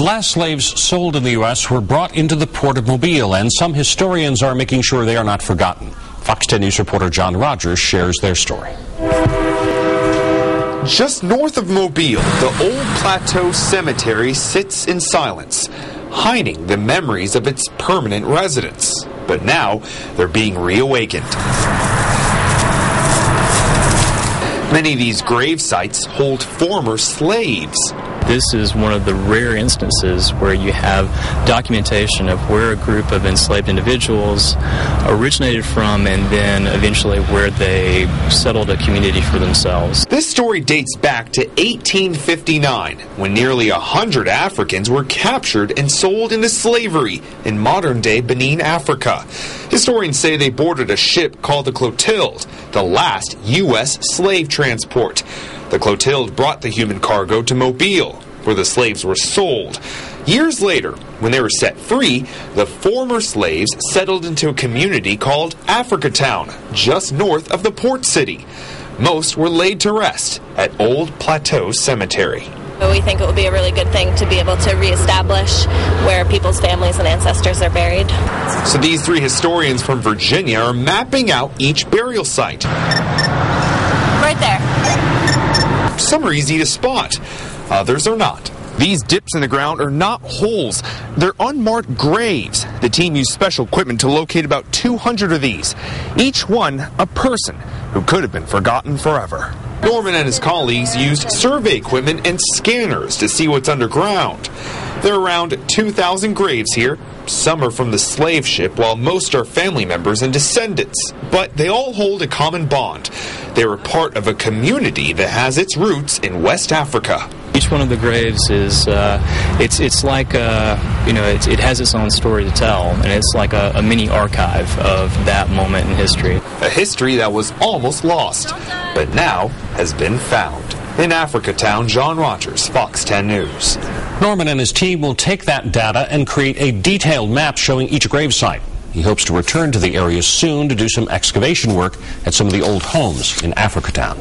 last slaves sold in the U.S. were brought into the port of Mobile, and some historians are making sure they are not forgotten. Fox 10 News reporter John Rogers shares their story. Just north of Mobile, the old Plateau Cemetery sits in silence, hiding the memories of its permanent residents. But now, they're being reawakened. Many of these grave sites hold former slaves. This is one of the rare instances where you have documentation of where a group of enslaved individuals originated from and then eventually where they settled a community for themselves. This story dates back to 1859, when nearly 100 Africans were captured and sold into slavery in modern-day Benin, Africa. Historians say they boarded a ship called the Clotilde, the last U.S. slave transport. The Clotilde brought the human cargo to Mobile, where the slaves were sold. Years later, when they were set free, the former slaves settled into a community called Africatown, just north of the port city. Most were laid to rest at Old Plateau Cemetery. We think it would be a really good thing to be able to reestablish where people's families and ancestors are buried. So these three historians from Virginia are mapping out each burial site. Right there. Some are easy to spot, others are not. These dips in the ground are not holes, they're unmarked graves. The team used special equipment to locate about 200 of these, each one a person who could have been forgotten forever. Norman and his colleagues used survey equipment and scanners to see what's underground. There are around 2,000 graves here. Some are from the slave ship, while most are family members and descendants. But they all hold a common bond. They were part of a community that has its roots in West Africa. Each one of the graves is, it's like, it has its own story to tell, and it's like a mini archive of that moment in history. A history that was almost lost, but now has been found. In Africatown, John Rogers, Fox 10 News. Norman and his team will take that data and create a detailed map showing each gravesite. He hopes to return to the area soon to do some excavation work at some of the old homes in Africatown.